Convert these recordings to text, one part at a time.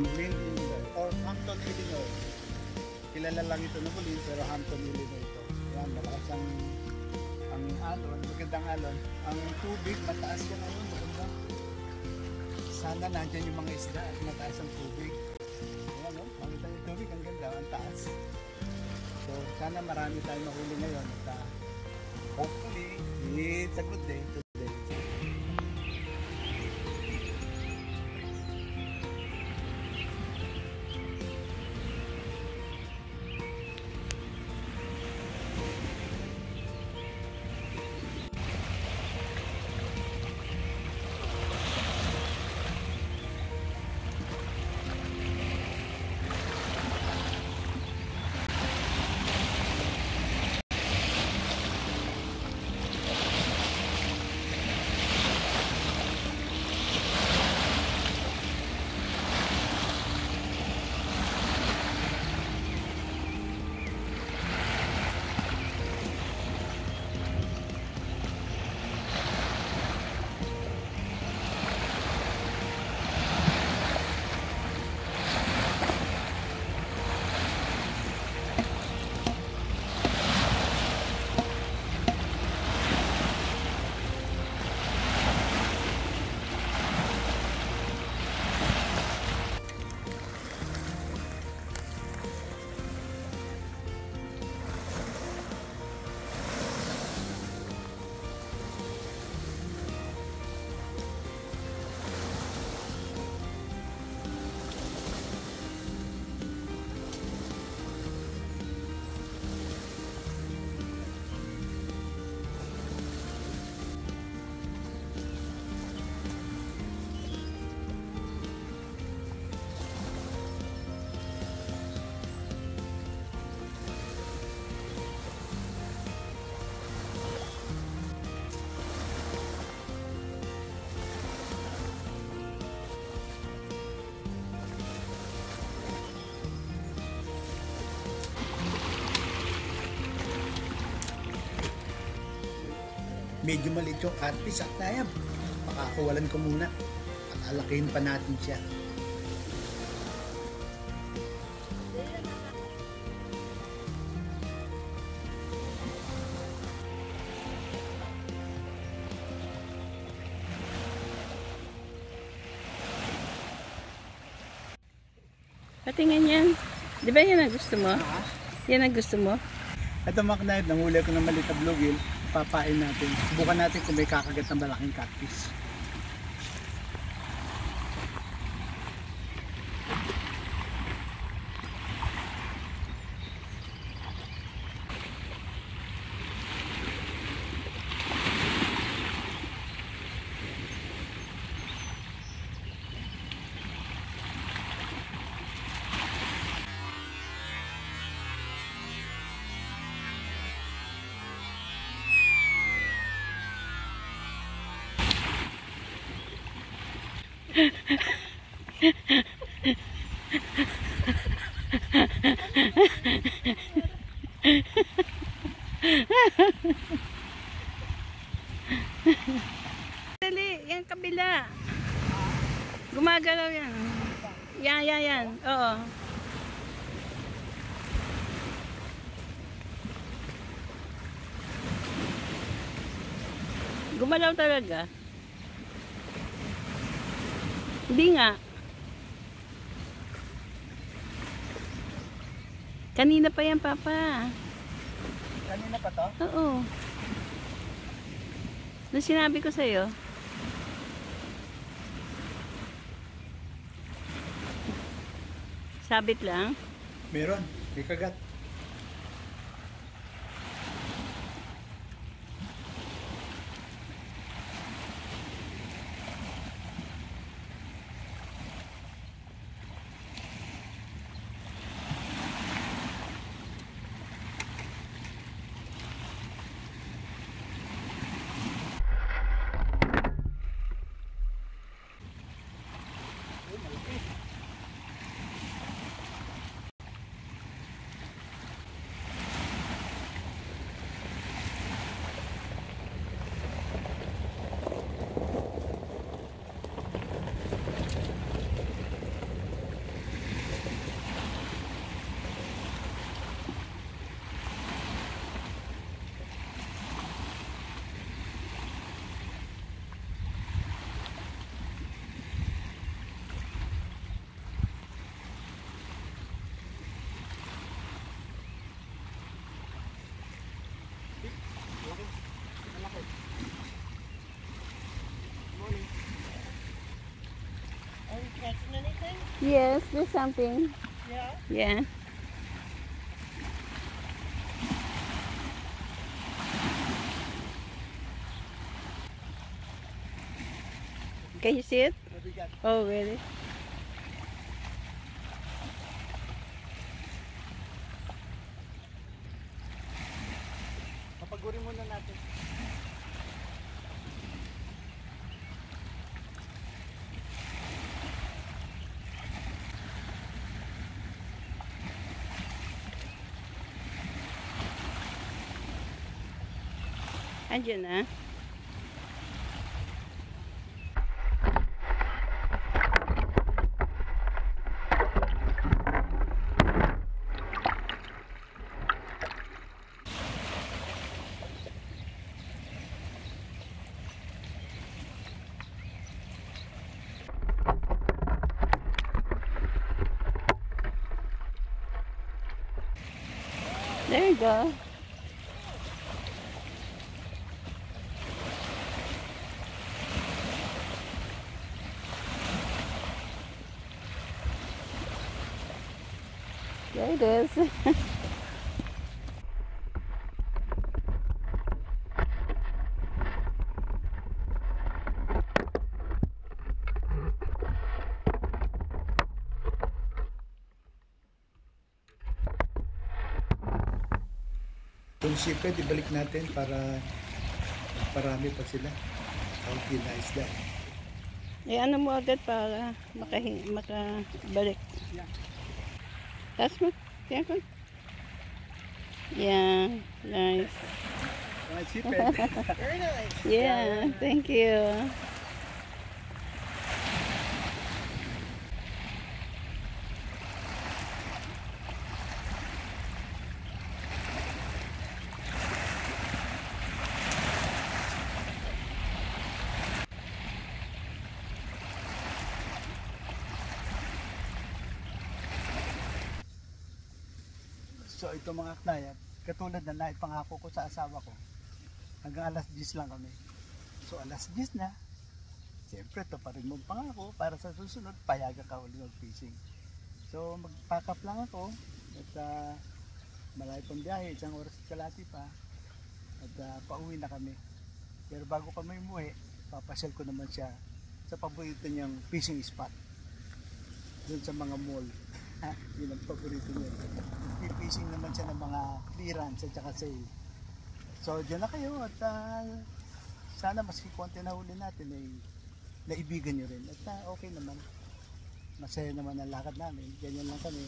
Lynn, Illinois, or Hampton, Illinois. Kilala lang ito na Bulin, pero Hampton, Illinois ito. Yan, malakas ang alon, magandang alon. Ang tubig, mataas yan ngayon, maganda. Sana nandyan yung mga isda at mataas ang tubig. Ayan, no? Makita yung tubig, ang ganda, ang taas. So, sana marami tayong mahuli ngayon. At hopefully, it's a good day today. Medyo maliit yung catfish at nayab. Pakakawalan ko muna at alakihin pa natin siya. Patingin yan. Di ba yan ang gusto mo? Yan ang gusto mo? Ito mga knife, nanghuli ko ng maliit na bluegill. Papain natin. Subukan natin kung may kakagat ng malaking catfish. Dali, yan kabila. Gumagalaw yan. Yan. Oo. Gumalaw talaga. Hindi nga. Kanina pa yan, Papa. Kanina pa to? Oo. Nung sinabi ko sa'yo. Sabit lang? Meron. May kagat. Yes, there's something. Yeah. Yeah. Can you see it? Mabigat. Oh, really? Papagurin muna natin. Andiyan na. There you go. There it is. Itong shipment, ibalik natin para parami pa sila. Kaunti na isda. Eh, ano mo agad para makabalik. Yeah. Taas mo. Careful. Yeah, nice. Mga shipment. Very nice. Yeah, thank you. So ito mga knayat, katulad na naipangako ko sa asawa ko, hanggang alas 10 lang kami. So alas 10 na, siyempre ito pa rin mong pangako para sa susunod, payagan ka ulit mag-fishing. So mag-pack up lang ako at malayo pang biyahe, 1 oras at kalahati pa at pauwi na kami. Pero bago kami umuwi, papasyal ko naman siya sa paborito niyang fishing spot doon sa mga mall. Yun ang paborito niya. Fishing naman siya ng mga clearance at saka sale. So dyan na kayo at sana maski konti na huli natin ay naibigan nyo rin at okay naman, masaya naman ang lakad namin. Ganyan lang kami,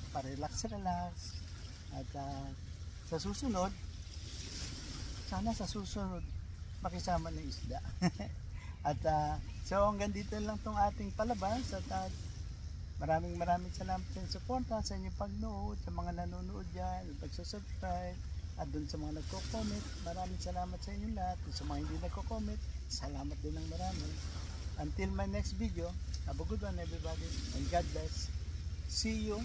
pa-relax at sa susunod, sana sa susunod makisama ng isda. At so hanggang dito lang tong ating palabas at maraming salamat sa inyong suporta, sa inyong pagnood, sa mga nanonood dyan, pagsasubscribe, at dun sa mga nagko-comment, maraming salamat sa inyo lahat. At sa mga hindi nagko-comment, salamat din ng marami. Until my next video, have a good one everybody, and God bless. See you.